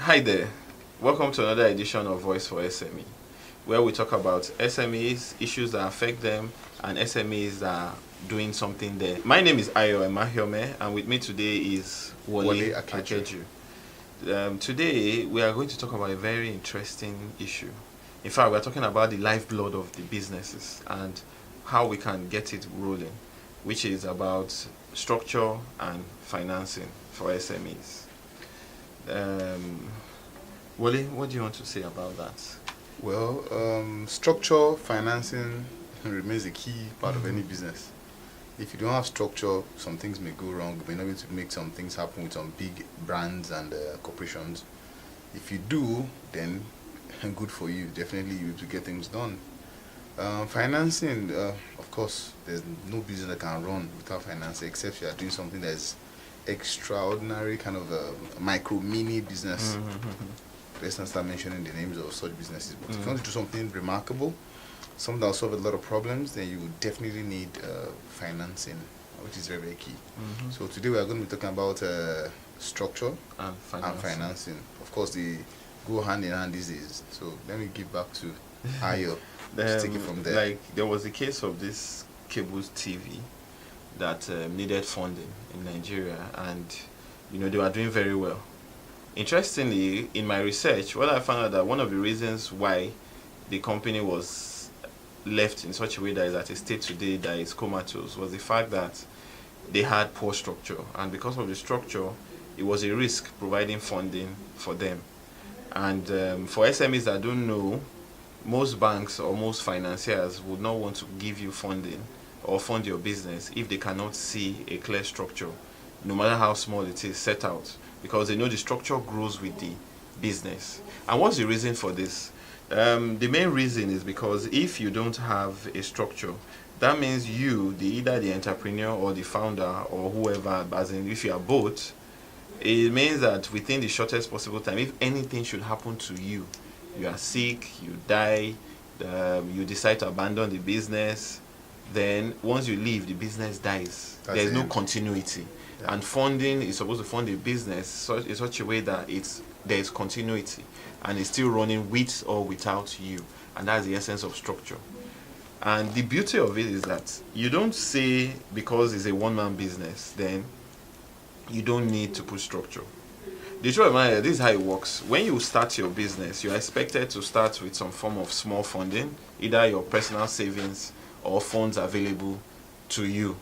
Hi there. Welcome to another edition of Voice for SME, where we talk about SMEs, issues that affect them, and SMEs that are doing something there. My name is Ayo Emahiome, and with me today is Wole Ayo. Today, we are going to talk about a very interesting issue. In fact, we are talking about the lifeblood of the businesses and how we can get it rolling, which is about structure and financing for SMEs. Wole, what do you want to say about that? Well, structure, financing remains a key part of any business. If you don't have structure, some things may go wrong. You may not be able to make some things happen with some big brands and corporations. If you do, then good for you. Definitely you'll be able to get things done. Financing, of course, there's no business that can run without financing except you are doing something that's extraordinary, kind of a micro mini business. Let's not start mentioning the names of such businesses. But if you want to do something remarkable, something that will solve a lot of problems, then you will definitely need financing, which is very, very key. So today we are going to be talking about structure And and financing. Of course, they go hand in hand these days. So let me give back to Ayo to take it from there. Like, there was a case of this cable TV that needed funding in Nigeria, and they were doing very well. Interestingly, in my research, what I found out that one of the reasons why the company was left in such a way that is at a state today that is comatose was the fact that they had poor structure, and because of the structure, it was a risk providing funding for them. And for SMEs that don't know, most banks or most financiers would not want to give you funding or fund your business if they cannot see a clear structure, no matter how small it is, set out, because they know the structure grows with the business. And what's the reason for this? The main reason is because if you don't have a structure, that means either the entrepreneur or the founder or whoever, as in if you are both, it means that within the shortest possible time, if anything should happen to you, you are sick, you die, you decide to abandon the business, then once you leave, the business dies. There's no continuity. Yeah. And funding is supposed to fund a business in such a way that there is continuity and it's still running with or without you. And that's the essence of structure. And the beauty of it is that you don't say because it's a one-man business, then you don't need to put structure. The truth of the matter, this is how it works. When you start your business, you're expected to start with some form of small funding, either your personal savings or funds available to you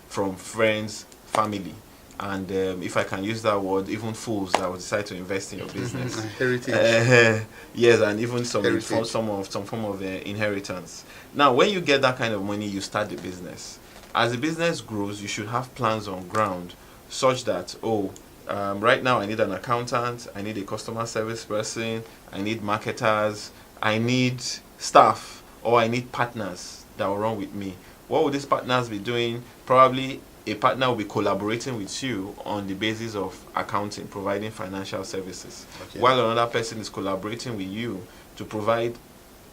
from friends, family, and if I can use that word, even fools that will decide to invest in your business. Heritage. Yes, and even some Heritage. some form of inheritance. Now, when you get that kind of money, you start the business. As the business grows, you should have plans on ground such that right now I need an accountant, I need a customer service person, I need marketers, I need staff, or I need partners that will run with me. What will these partners be doing? Probably a partner will be collaborating with you on the basis of accounting, providing financial services, while another person is collaborating with you to provide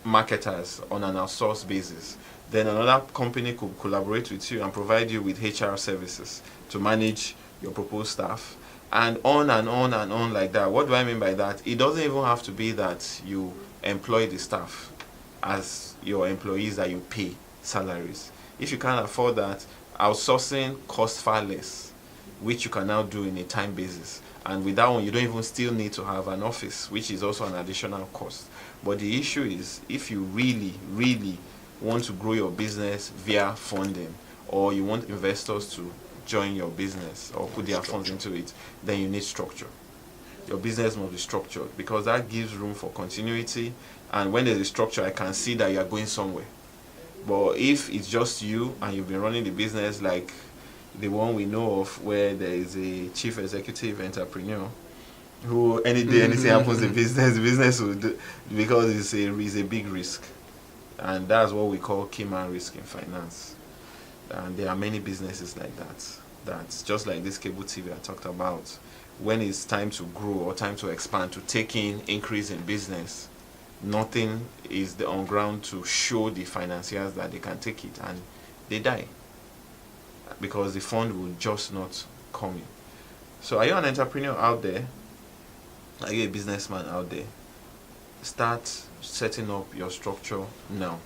marketers on an outsourced basis. Then another company could collaborate with you and provide you with HR services to manage your proposed staff, and on and on and on like that. What do I mean by that? It doesn't even have to be that you employ the staff as your employees that you pay salaries. If you can't afford that, outsourcing costs far less, which you can now do in a time basis. And with that one, you don't even still need to have an office, which is also an additional cost. But the issue is, if you really, really want to grow your business via funding, or you want investors to join your business or put their funds into it, then you need structure. Your business must be structured, because that gives room for continuity, and when there's a structure, I can see that you are going somewhere. But if it's just you and you've been running the business like the one we know of, where there is a chief executive entrepreneur who any day anything happens, the business will do, because it's a big risk, and that's what we call key man risk in finance. And there are many businesses like that. That's just like this cable TV I talked about. When it's time to grow or time to expand, to take in increase in business, nothing is on ground to show the financiers that they can take it, and they die because the fund will just not come in. So are you an entrepreneur out there? Are you a businessman out there? Start setting up your structure now.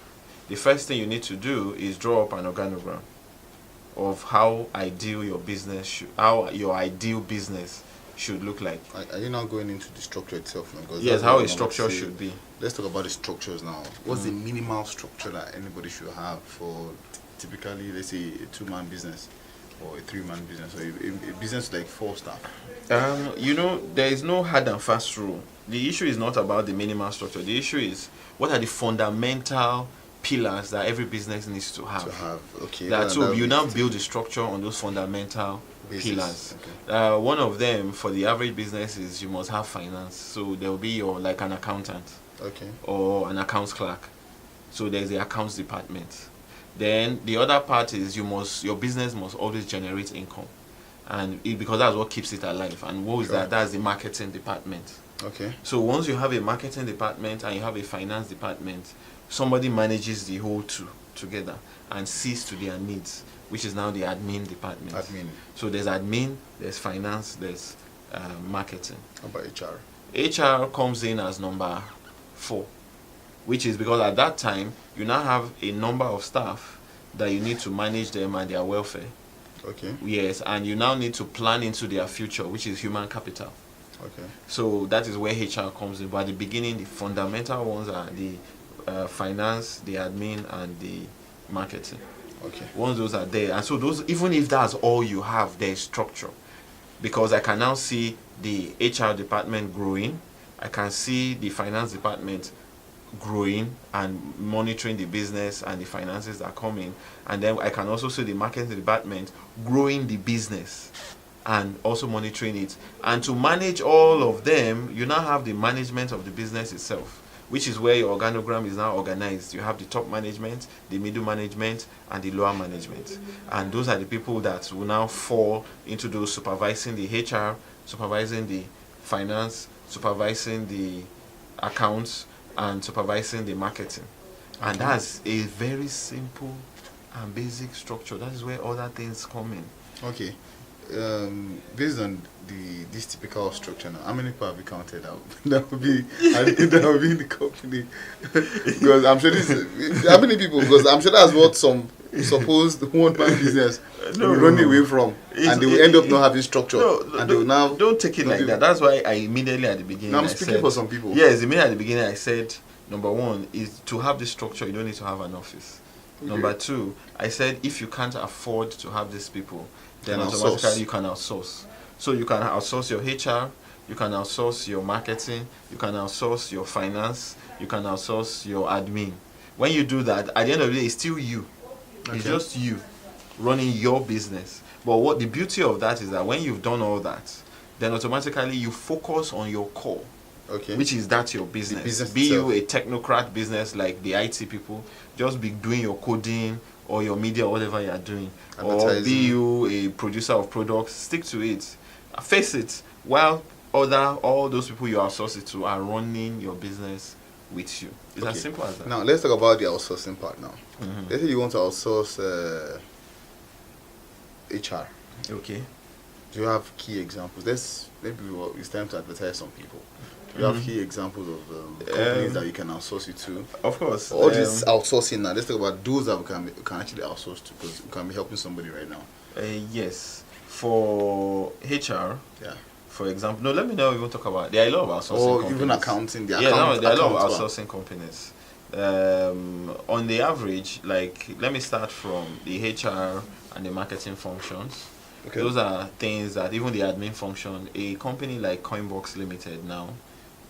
The first thing you need to do is draw up an organogram of how how your ideal business should look like. Are you now going into the structure itself now? Because Yes, that's how what a I want to structure say. should be. Let's talk about the structures now. What's the minimal structure that anybody should have for typically, let's say, a 2-man business or a 3-man business or a business like 4 staff? There is no hard and fast rule. The issue is not about the minimal structure. The issue is what are the fundamental pillars that every business needs to have. Okay. So you now build the structure on those fundamental pillars. Okay. One of them for the average business is you must have finance. So there will be like an accountant. Okay. Or an accounts clerk. So there's the accounts department. Then the other part is your business must always generate income, because that's what keeps it alive. And what is that? That's the marketing department. Okay. So once you have a marketing department and you have a finance department, somebody manages the whole two together and sees to their needs, which is now the admin department. So there's admin, there's finance, there's marketing. How about HR? HR comes in as number 4, which is because at that time you now have a number of staff that you need to manage them and their welfare. Okay. Yes, and you now need to plan into their future, which is human capital. Okay. So that is where HR comes in. But at the beginning, the fundamental ones are the finance, the admin, and the marketing. Okay. Once those are there, and so those, even if that's all you have, there's structure. Because I can now see the HR department growing, I can see the finance department growing and monitoring the business and the finances that come in, and then I can also see the marketing department growing the business and also monitoring it. And to manage all of them, you now have the management of the business itself, which is where your organogram is now organized. You have the top management, the middle management, and the lower management. And those are the people that will now fall into those supervising the HR, supervising the finance, supervising the accounts, and supervising the marketing. And that's a very simple and basic structure. That is where other things come in. Okay. Based on this typical structure now, how many people have you counted out? That would be in the company. Because I'm sure how many people? Because I'm sure that's what some supposed 1-man business will run away from, and they will end up not having structure. They will now don't take it like that. That's why I immediately at the beginning. Now I'm speaking for some people. Yes, immediately at the beginning I said, number 1 is to have this structure. You don't need to have an office. Okay. Number 2, I said if you can't afford to have these people, then automatically you can outsource. So you can outsource your HR, you can outsource your marketing, you can outsource your finance, you can outsource your admin. When you do that, at the end of the day, it's still you. Okay. It's just you running your business. But what the beauty of that is that when you've done all that, then automatically you focus on your core. Okay. Which is that your business. Be you a technocrat business like the IT people, just be doing your coding or your media or whatever you are doing. Or be you a producer of products, stick to it. Face it. While all those people you outsource it to are running your business with you. It's as simple as that. Now let's talk about the outsourcing part now. Mm-hmm. Let's say you want to outsource HR. Okay. Do you have key examples? Maybe it's time to advertise some people. Do you have key examples of companies that you can outsource it to? Of course. All this outsourcing now. Let's talk about those that we can actually outsource to, because we can be helping somebody right now. Yes. For HR. Yeah. For example, no, let me know. We won't talk about. There are a lot of outsourcing companies. Even accounting. There are a lot of outsourcing companies. On the average, let me start from the HR and the marketing functions. Okay. Those are things that even the admin function, a company like Coinbox Limited now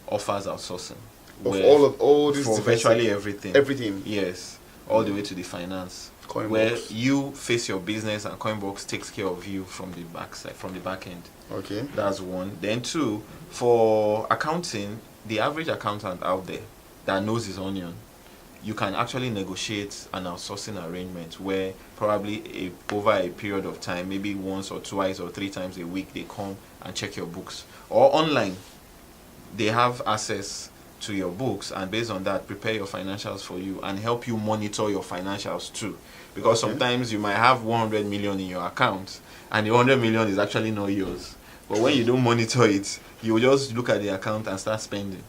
offers outsourcing. Of all these for virtually everything. Everything. Yes. All the way to the finance. Coinbox. Where you face your business and Coinbox takes care of you from the backside, from the back end. Okay. That's 1. Then 2, for accounting, the average accountant out there that knows his onion, you can actually negotiate an outsourcing arrangement where probably over a period of time, maybe once or twice or 3 times a week, they come and check your books. Or online, they have access to your books, and based on that, prepare your financials for you and help you monitor your financials too. Because sometimes you might have 100 million in your account, and the 100 million is actually not yours. But when you don't monitor it, you will just look at the account and start spending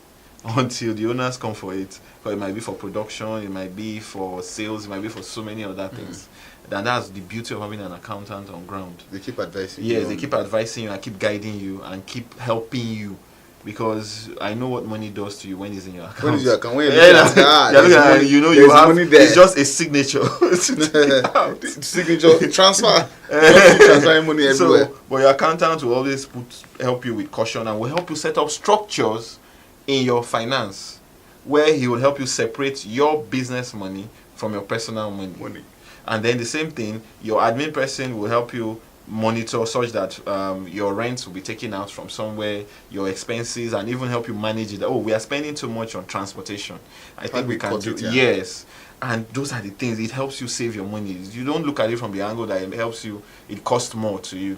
until the owners come for it. Because it might be for production, it might be for sales, it might be for so many other things. And that's the beauty of having an accountant on ground. They keep advising you. Yes, they keep advising you and keep guiding you and keep helping you. Because I know what money does to you when it's in your account. When is your account? When you're looking at you know you have money there. It's just a signature. Signature transfer. Transferring money everywhere. So, but your accountant will always help you with caution and will help you set up structures in your finance where he will help you separate your business money from your personal money. And then the same thing, your admin person will help you monitor such that your rent will be taken out from somewhere, your expenses, and even help you manage it. Oh, we are spending too much on transportation. I think we can do it. Yes. And those are the things. It helps you save your money. You don't look at it from the angle that it helps you, it costs more to you.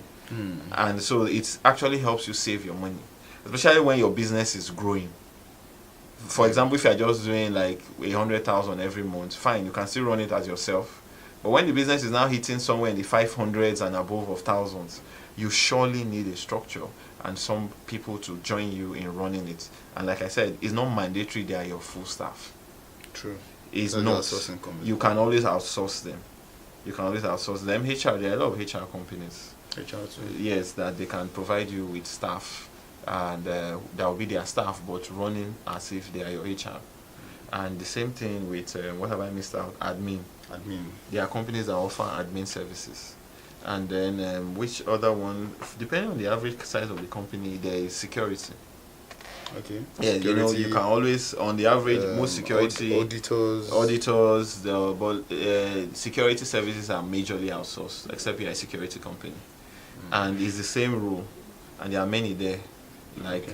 And so it actually helps you save your money, especially when your business is growing. For example, if you're just doing like 100,000 every month, fine, you can still run it as yourself. But when the business is now hitting somewhere in the 500s and above of thousands, you surely need a structure and some people to join you in running it. And like I said, it's not mandatory they are your full staff. True. It's not. You can always outsource them. You can always outsource them. HR, there are a lot of HR companies. HR too. Yes, that they can provide you with staff, and that will be their staff, but running as if they are your HR. And the same thing with what have I missed out? Admin. There are companies that offer admin services. And then which other one? Depending on the average size of the company, there is security. Okay. Yeah, security, you know, you can always, on the average, most security auditors, security services are majorly outsourced, except you're a security company. And it's the same rule, and there are many there. Like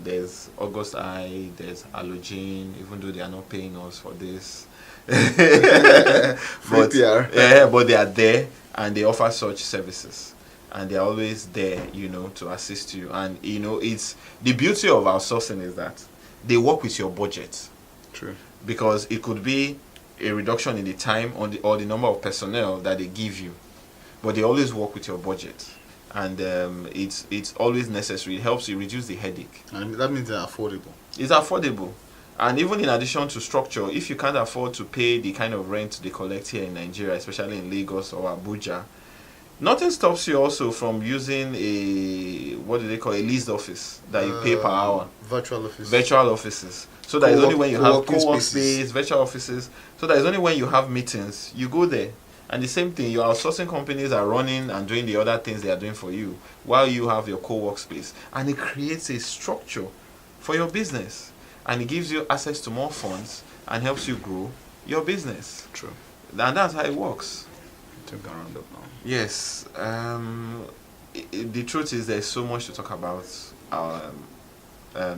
there's August Eye, there's Allogene, even though they are not paying us for this. But yeah, but they are there and they offer such services, and they're always there, you know, to assist you. And you know, it's the beauty of outsourcing is that they work with your budget. True. Because it could be a reduction in the time or the number of personnel that they give you, but they always work with your budget. And it's always necessary. It helps you reduce the headache. And that means they're affordable. It's affordable. And even in addition to structure, if you can't afford to pay the kind of rent they collect here in Nigeria, especially in Lagos or Abuja, nothing stops you also from using a leased office that you pay per hour. Virtual offices. So that is only when you have co-work space, virtual offices. So that is only when you have meetings, you go there. And the same thing, your outsourcing companies are running and doing the other things they are doing for you while you have your co-work space. And it creates a structure for your business. And it gives you access to more funds and helps you grow your business. True. And that's how it works. Take a round up now. Yes. The truth is there's so much to talk about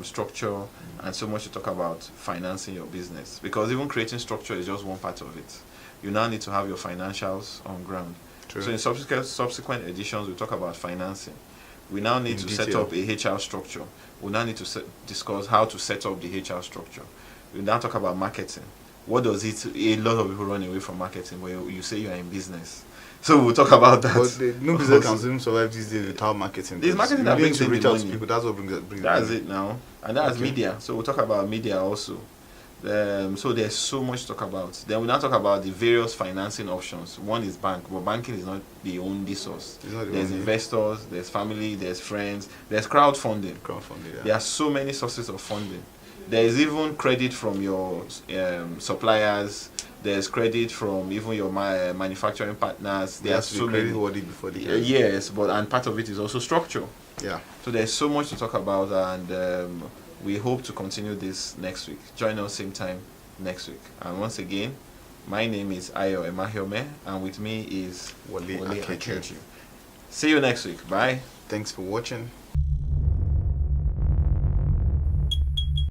structure and so much to talk about financing your business. Because even creating structure is just one part of it. You now need to have your financials on ground. True. So in subsequent editions, we'll talk about financing. We now need to set up a HR structure. We now need to discuss how to set up the HR structure. We'll now talk about marketing. What does it? A lot of people run away from marketing where you say you are in business. So we'll talk about that. But no business can even survive these days without marketing. There's marketing that brings in the money. People. That's what brings That's it now. And that's media. So we'll talk about media also. So there's so much to talk about. Then we'll now talk about the various financing options. One is bank, but banking is not the only source. There's investors, there's family, there's friends, there's crowdfunding. Yeah. There are so many sources of funding. There is even credit from your suppliers. There's credit from even your manufacturing partners. There has to be credit worthy before the end. Yes, and part of it is also structure. Yeah. So there's so much to talk about, and we hope to continue this next week. Join us same time next week. And once again, my name is Ayo Emahiome, and with me is Wole Ayo. See you next week. Bye. Thanks for watching.